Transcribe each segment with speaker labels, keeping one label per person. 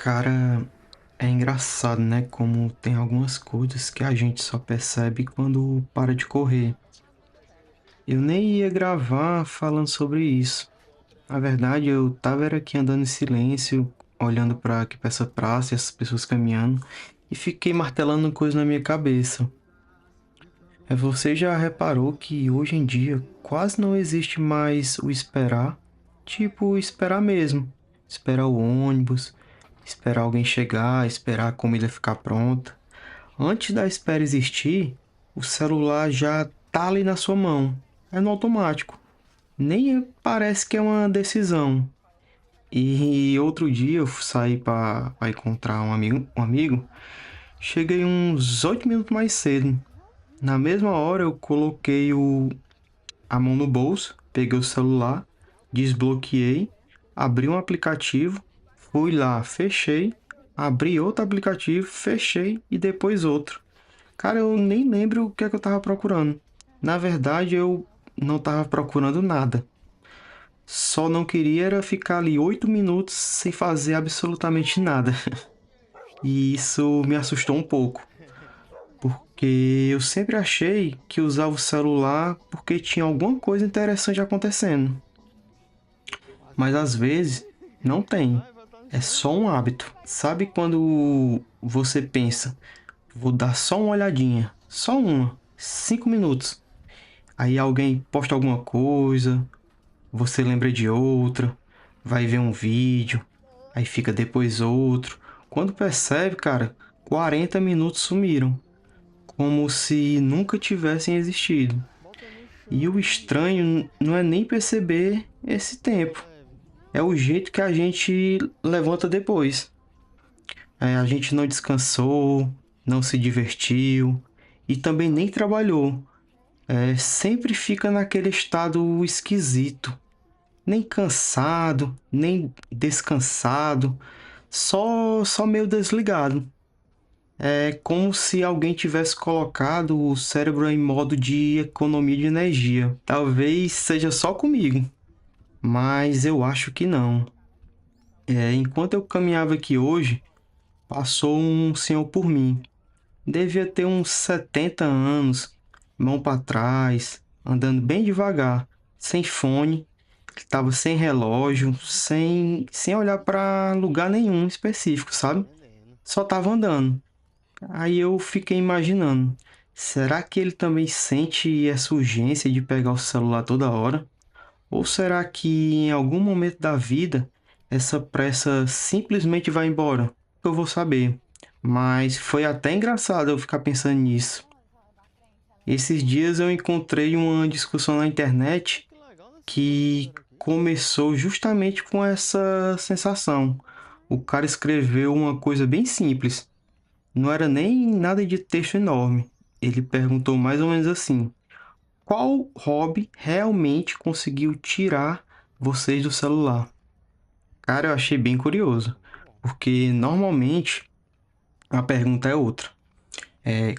Speaker 1: Cara, é engraçado, né? Como tem algumas coisas que a gente só percebe quando para de correr. Eu nem ia gravar falando sobre isso. Na verdade, eu tava era aqui andando em silêncio, olhando para aqui pra essa praça e essas pessoas caminhando, e fiquei martelando coisas na minha cabeça. Você já reparou que hoje em dia quase não existe mais o esperar? Tipo, esperar mesmo. Esperar o ônibus, esperar alguém chegar, esperar a comida ficar pronta. Antes da espera existir, o celular já tá ali na sua mão. É no automático. Nem parece que é uma decisão. E outro dia eu saí para encontrar um amigo. Cheguei uns 8 minutos mais cedo. Na mesma hora eu coloquei a mão no bolso, peguei o celular, desbloqueei, abri um aplicativo, fui lá, fechei, abri outro aplicativo, fechei e depois outro. Cara, eu nem lembro o que é que eu tava procurando. Na verdade, eu não tava procurando nada. Só não queria era ficar ali 8 minutos sem fazer absolutamente nada. E isso me assustou um pouco, porque eu sempre achei que usava o celular porque tinha alguma coisa interessante acontecendo. Mas às vezes não tem. É só um hábito. Sabe quando você pensa, vou dar só uma olhadinha, só uma, 5 minutos. Aí alguém posta alguma coisa, você lembra de outra, vai ver um vídeo, aí fica depois outro. Quando percebe, cara, 40 minutos sumiram, como se nunca tivessem existido. E o estranho não é nem perceber esse tempo, é o jeito que a gente levanta depois. A gente não descansou, não se divertiu e também nem trabalhou. Sempre fica naquele estado esquisito, nem cansado, nem descansado, só meio desligado. É como se alguém tivesse colocado o cérebro em modo de economia de energia. Talvez seja só comigo, mas eu acho que não. Enquanto eu caminhava aqui hoje, passou um senhor por mim. Devia ter uns 70 anos, mão para trás, andando bem devagar, sem fone, estava sem relógio, sem olhar para lugar nenhum específico, sabe? Só estava andando. Aí eu fiquei imaginando, será que ele também sente essa urgência de pegar o celular toda hora? Ou será que em algum momento da vida essa pressa simplesmente vai embora? Eu vou saber. Mas foi até engraçado eu ficar pensando nisso. Esses dias eu encontrei uma discussão na internet que começou justamente com essa sensação. O cara escreveu uma coisa bem simples. Não era nem nada de texto enorme. Ele perguntou mais ou menos assim: qual hobby realmente conseguiu tirar vocês do celular? Cara, eu achei bem curioso, porque normalmente a pergunta é outra.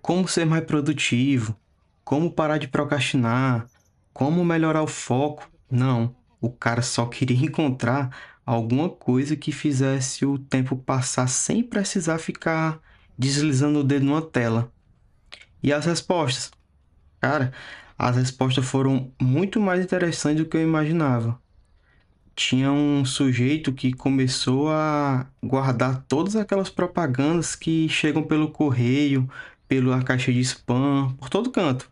Speaker 1: Como ser mais produtivo? Como parar de procrastinar? Como melhorar o foco? Não, o cara só queria encontrar alguma coisa que fizesse o tempo passar sem precisar ficar deslizando o dedo numa tela. E as respostas? Cara, as respostas foram muito mais interessantes do que eu imaginava. Tinha um sujeito que começou a guardar todas aquelas propagandas que chegam pelo correio, pela caixa de spam, por todo canto.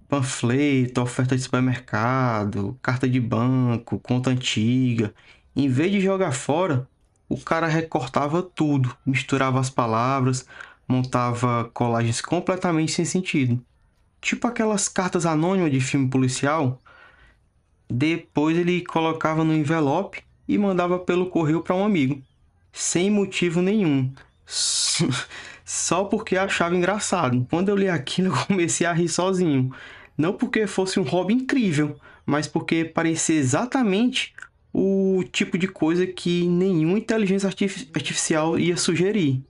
Speaker 1: Panfleto, oferta de supermercado, carta de banco, conta antiga. Em vez de jogar fora, o cara recortava tudo, misturava as palavras, montava colagens completamente sem sentido. Tipo aquelas cartas anônimas de filme policial. Depois ele colocava no envelope e mandava pelo correio para um amigo, sem motivo nenhum. Só porque achava engraçado. Quando eu li aquilo, eu comecei a rir sozinho. Não porque fosse um hobby incrível, mas porque parecia exatamente o tipo de coisa que nenhuma inteligência artificial ia sugerir.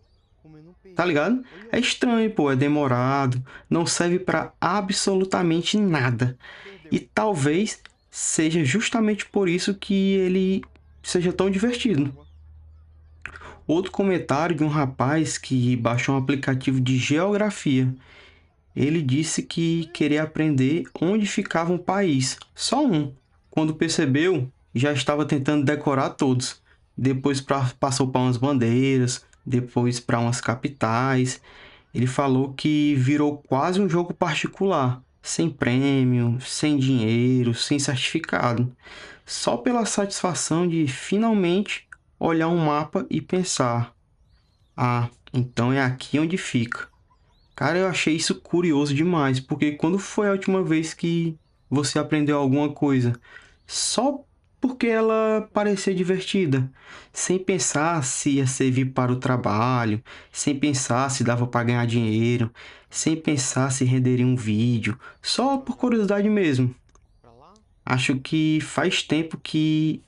Speaker 1: Tá ligado? É estranho, pô, é demorado, não serve para absolutamente nada. E talvez seja justamente por isso que ele seja tão divertido. Outro comentário de um rapaz que baixou um aplicativo de geografia. Ele disse que queria aprender onde ficava um país, só um. Quando percebeu, já estava tentando decorar todos. Depois passou para umas bandeiras, depois para umas capitais. Ele falou que virou quase um jogo particular, sem prêmio, sem dinheiro, sem certificado. Só pela satisfação de finalmente olhar um mapa e pensar: ah, então é aqui onde fica. Cara, eu achei isso curioso demais, porque quando foi a última vez que você aprendeu alguma coisa? Só porque ela parecia divertida, sem pensar se ia servir para o trabalho, sem pensar se dava para ganhar dinheiro, sem pensar se renderia um vídeo, só por curiosidade mesmo. Acho que faz tempo que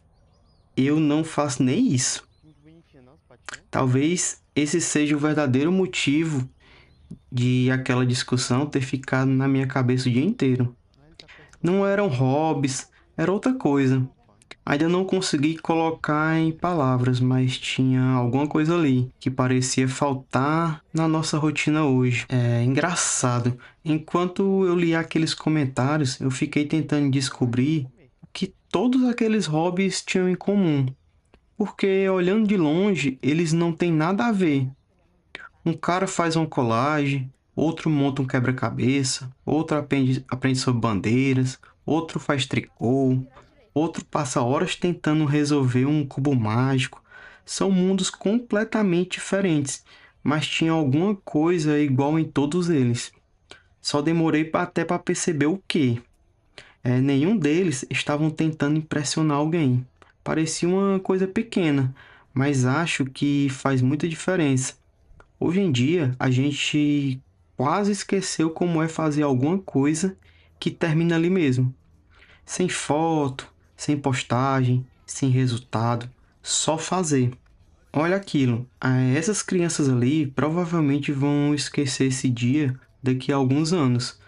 Speaker 1: eu não faço nem isso. Talvez esse seja o verdadeiro motivo de aquela discussão ter ficado na minha cabeça o dia inteiro. Não eram hobbies, era outra coisa. Ainda não consegui colocar em palavras, mas tinha alguma coisa ali que parecia faltar na nossa rotina hoje. É engraçado. Enquanto eu lia aqueles comentários, eu fiquei tentando descobrir o que todos aqueles hobbies tinham em comum. Porque olhando de longe, eles não têm nada a ver. Um cara faz uma colagem, outro monta um quebra-cabeça, outro aprende sobre bandeiras, outro faz tricô, outro passa horas tentando resolver um cubo mágico. São mundos completamente diferentes, mas tinha alguma coisa igual em todos eles. Só demorei até para perceber o que. Nenhum deles estavam tentando impressionar alguém. Parecia uma coisa pequena, mas acho que faz muita diferença. Hoje em dia, a gente quase esqueceu como é fazer alguma coisa que termina ali mesmo. Sem foto, sem postagem, sem resultado, só fazer. Olha aquilo, essas crianças ali provavelmente vão esquecer esse dia daqui a alguns anos.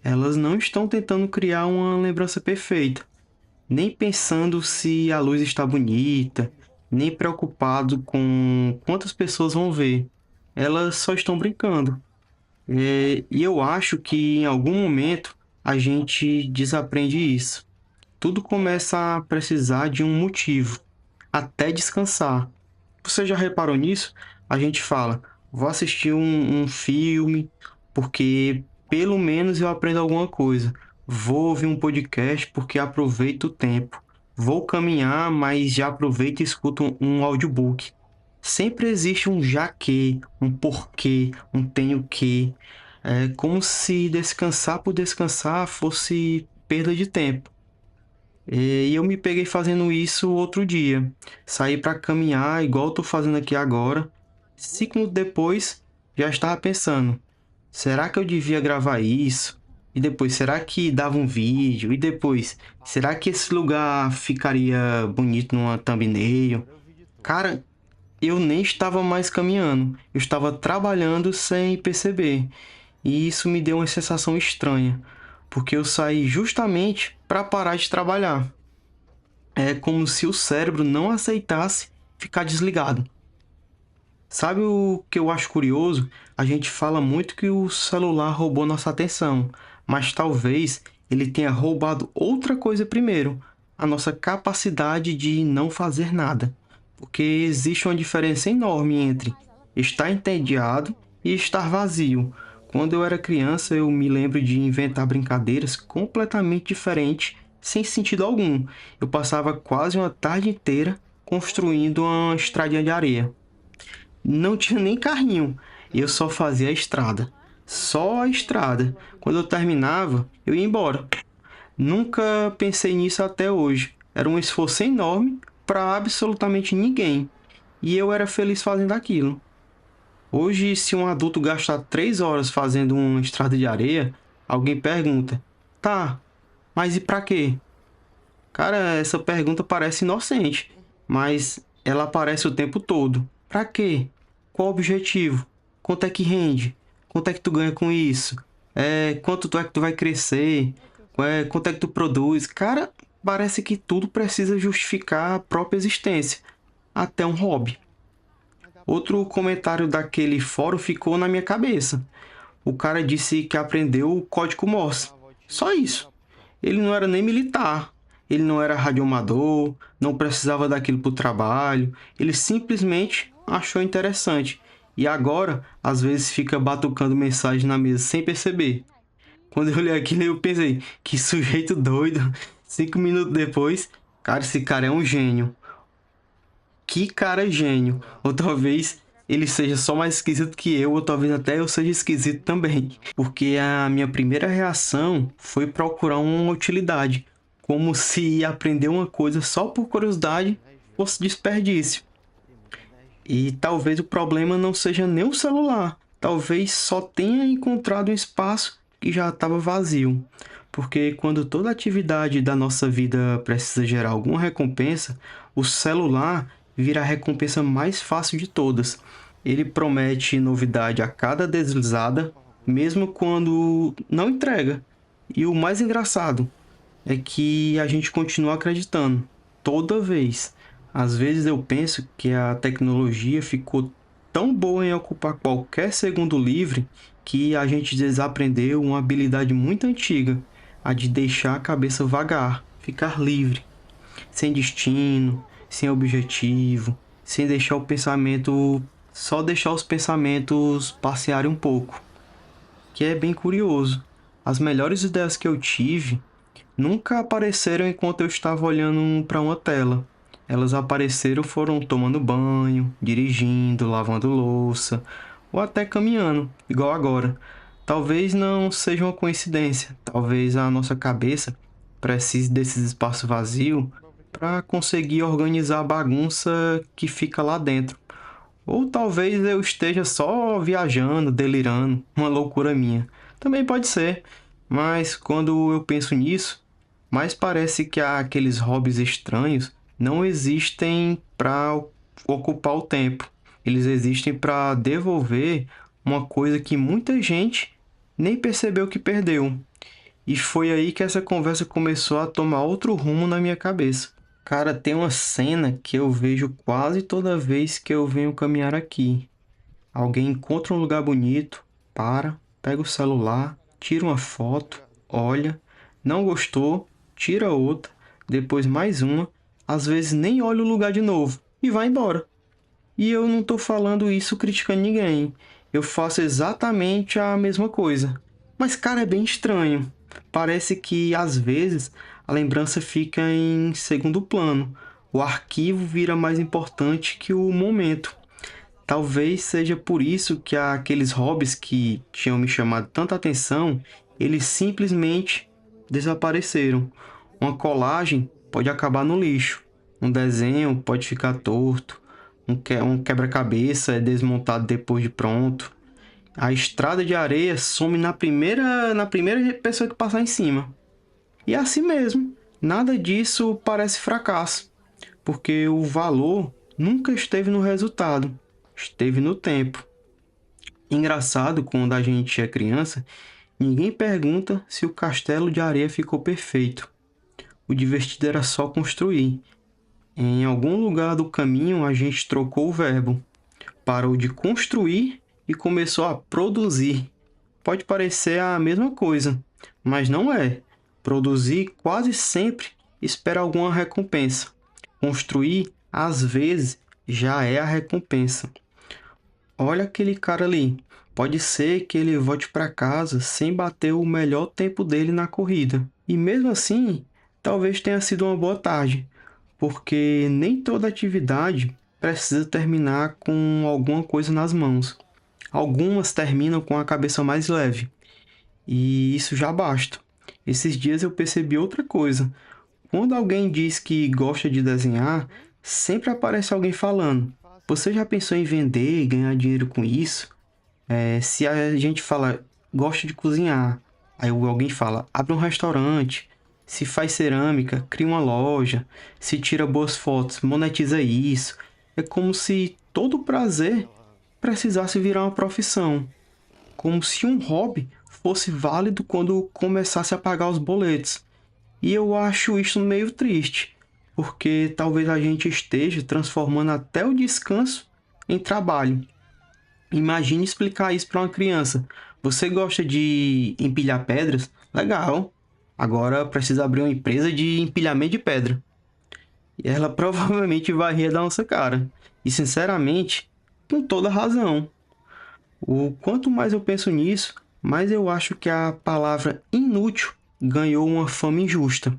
Speaker 1: Elas não estão tentando criar uma lembrança perfeita, nem pensando se a luz está bonita, nem preocupado com quantas pessoas vão ver. Elas só estão brincando. E eu acho que em algum momento a gente desaprende isso. Tudo começa a precisar de um motivo, até descansar. Você já reparou nisso? A gente fala, vou assistir um filme, porque pelo menos eu aprendo alguma coisa. Vou ouvir um podcast porque aproveito o tempo. Vou caminhar, mas já aproveito e escuto um audiobook. Sempre existe um já que, um porquê, um tenho que. É como se descansar por descansar fosse perda de tempo. E eu me peguei fazendo isso outro dia. Saí para caminhar, igual eu tô fazendo aqui agora. 5 minutos depois, já estava pensando: será que eu devia gravar isso? E depois, será que dava um vídeo? E depois, será que esse lugar ficaria bonito numa thumbnail? Cara, eu nem estava mais caminhando. Eu estava trabalhando sem perceber. E isso me deu uma sensação estranha, porque eu saí justamente para parar de trabalhar. É como se o cérebro não aceitasse ficar desligado. Sabe o que eu acho curioso? A gente fala muito que o celular roubou nossa atenção, mas talvez ele tenha roubado outra coisa primeiro, a nossa capacidade de não fazer nada. Porque existe uma diferença enorme entre estar entediado e estar vazio. Quando eu era criança, eu me lembro de inventar brincadeiras completamente diferentes, sem sentido algum. Eu passava quase uma tarde inteira construindo uma estradinha de areia. Não tinha nem carrinho, eu só fazia a estrada. Só a estrada. Quando eu terminava, eu ia embora. Nunca pensei nisso até hoje. Era um esforço enorme para absolutamente ninguém. E eu era feliz fazendo aquilo. Hoje, se um adulto gastar 3 horas fazendo uma estrada de areia, alguém pergunta: tá, mas e pra quê? Cara, essa pergunta parece inocente, mas ela aparece o tempo todo. Pra quê? Qual o objetivo? Quanto é que rende? Quanto é que tu ganha com isso? Quanto é que tu vai crescer? Quanto é que tu produz? Cara, parece que tudo precisa justificar a própria existência, até um hobby. Outro comentário daquele fórum ficou na minha cabeça. O cara disse que aprendeu o código Morse. Só isso. Ele não era nem militar, ele não era radioamador, não precisava daquilo para o trabalho, ele simplesmente achou interessante. E agora, às vezes, fica batucando mensagem na mesa sem perceber. Quando eu olhei aquilo, eu pensei, que sujeito doido. 5 minutos depois, cara, esse cara é um gênio. Que cara gênio. Ou talvez ele seja só mais esquisito que eu, ou talvez até eu seja esquisito também. Porque a minha primeira reação foi procurar uma utilidade. Como se aprender uma coisa só por curiosidade fosse desperdício. E talvez o problema não seja nem o celular. Talvez só tenha encontrado um espaço que já estava vazio. Porque quando toda atividade da nossa vida precisa gerar alguma recompensa, o celular vira a recompensa mais fácil de todas. Ele promete novidade a cada deslizada, mesmo quando não entrega. E o mais engraçado é que a gente continua acreditando, toda vez. Às vezes eu penso que a tecnologia ficou tão boa em ocupar qualquer segundo livre que a gente desaprendeu uma habilidade muito antiga, a de deixar a cabeça vagar, ficar livre, sem destino, sem objetivo, sem deixar o pensamento, só deixar os pensamentos passearem um pouco, que é bem curioso. As melhores ideias que eu tive nunca apareceram enquanto eu estava olhando para uma tela. Elas apareceram foram tomando banho, dirigindo, lavando louça ou até caminhando, igual agora. Talvez não seja uma coincidência. Talvez a nossa cabeça precise desses espaços vazios para conseguir organizar a bagunça que fica lá dentro. Ou talvez eu esteja só viajando, delirando, uma loucura minha. Também pode ser, mas quando eu penso nisso, mais parece que aqueles hobbies estranhos não existem para ocupar o tempo. Eles existem para devolver uma coisa que muita gente nem percebeu que perdeu. E foi aí que essa conversa começou a tomar outro rumo na minha cabeça. Cara, tem uma cena que eu vejo quase toda vez que eu venho caminhar aqui. Alguém encontra um lugar bonito, para, pega o celular, tira uma foto, olha, não gostou, tira outra, depois mais uma, às vezes nem olha o lugar de novo e vai embora. E eu não estou falando isso criticando ninguém. Eu faço exatamente a mesma coisa. Mas, cara, é bem estranho. Parece que, às vezes, a lembrança fica em segundo plano. O arquivo vira mais importante que o momento. Talvez seja por isso que aqueles hobbies que tinham me chamado tanta atenção, eles simplesmente desapareceram. Uma colagem pode acabar no lixo. Um desenho pode ficar torto. Um quebra-cabeça é desmontado depois de pronto. A estrada de areia some na primeira pessoa que passar em cima. E é assim mesmo. Nada disso parece fracasso, porque o valor nunca esteve no resultado, esteve no tempo. Engraçado, quando a gente é criança, ninguém pergunta se o castelo de areia ficou perfeito. O divertido era só construir. Em algum lugar do caminho a gente trocou o verbo. Parou de construir e começou a produzir. Pode parecer a mesma coisa, mas não é. Produzir quase sempre espera alguma recompensa. Construir, às vezes, já é a recompensa. Olha aquele cara ali. Pode ser que ele volte para casa sem bater o melhor tempo dele na corrida. E mesmo assim, talvez tenha sido uma boa tarde, porque nem toda atividade precisa terminar com alguma coisa nas mãos. Algumas terminam com a cabeça mais leve, e isso já basta. Esses dias eu percebi outra coisa. Quando alguém diz que gosta de desenhar, sempre aparece alguém falando: Você já pensou em vender e ganhar dinheiro com isso? Se a gente fala gosta de cozinhar, aí alguém fala abre um restaurante. Se faz cerâmica, cria uma loja. Se tira boas fotos, monetiza isso. É como se todo prazer precisasse virar uma profissão. Como se um hobby fosse válido quando começasse a pagar os boletos. E eu acho isso meio triste, porque talvez a gente esteja transformando até o descanso em trabalho. Imagine explicar isso para uma criança. Você gosta de empilhar pedras? Legal. Agora precisa abrir uma empresa de empilhamento de pedra. E ela provavelmente vai rir da nossa cara. E sinceramente, com toda razão. O quanto mais eu penso nisso, mais eu acho que a palavra inútil ganhou uma fama injusta.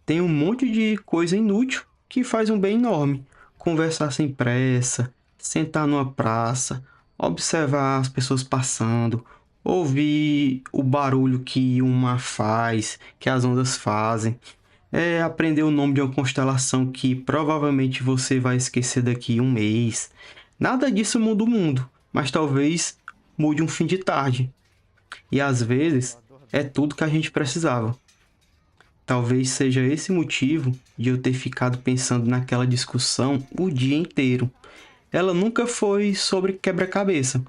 Speaker 1: Tem um monte de coisa inútil que faz um bem enorme. Conversar sem pressa, sentar numa praça, observar as pessoas passando, ouvir o barulho que um mar faz, que as ondas fazem, aprender o nome de uma constelação que provavelmente você vai esquecer daqui a um mês. Nada disso muda o mundo, mas talvez mude um fim de tarde. E às vezes é tudo que a gente precisava. Talvez seja esse motivo de eu ter ficado pensando naquela discussão o dia inteiro. Ela nunca foi sobre quebra-cabeça,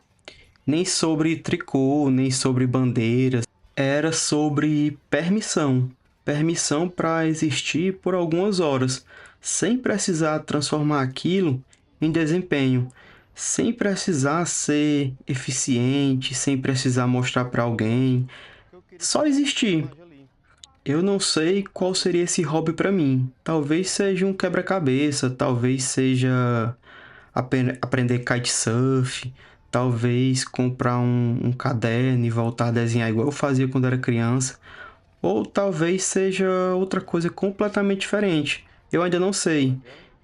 Speaker 1: nem sobre tricô, nem sobre bandeiras. Era sobre permissão. Permissão para existir por algumas horas, sem precisar transformar aquilo em desempenho, sem precisar ser eficiente, sem precisar mostrar para alguém. Só existir. Eu não sei qual seria esse hobby para mim. Talvez seja um quebra-cabeça, talvez seja aprender kitesurf, talvez comprar um caderno e voltar a desenhar igual eu fazia quando era criança, ou talvez seja outra coisa completamente diferente. Eu ainda não sei.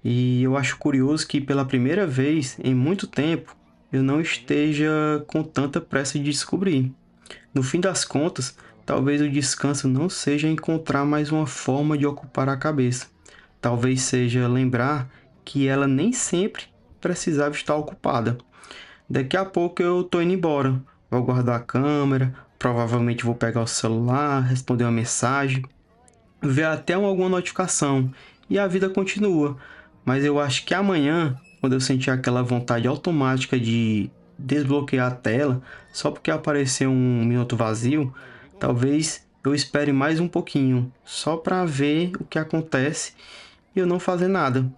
Speaker 1: E eu acho curioso que pela primeira vez em muito tempo eu não esteja com tanta pressa de descobrir. No fim das contas, talvez o descanso não seja encontrar mais uma forma de ocupar a cabeça. Talvez seja lembrar que ela nem sempre precisava estar ocupada. Daqui a pouco eu tô indo embora. Vou guardar a câmera, provavelmente vou pegar o celular, responder uma mensagem, ver até alguma notificação e a vida continua. Mas eu acho que amanhã, quando eu sentir aquela vontade automática de desbloquear a tela, só porque apareceu um minuto vazio, talvez eu espere mais um pouquinho, só para ver o que acontece e eu não fazer nada.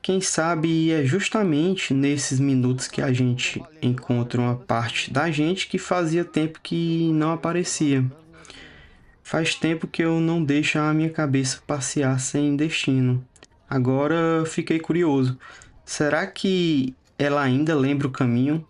Speaker 1: Quem sabe é justamente nesses minutos que a gente encontra uma parte da gente que fazia tempo que não aparecia. Faz tempo que eu não deixo a minha cabeça passear sem destino. Agora fiquei curioso. Será que ela ainda lembra o caminho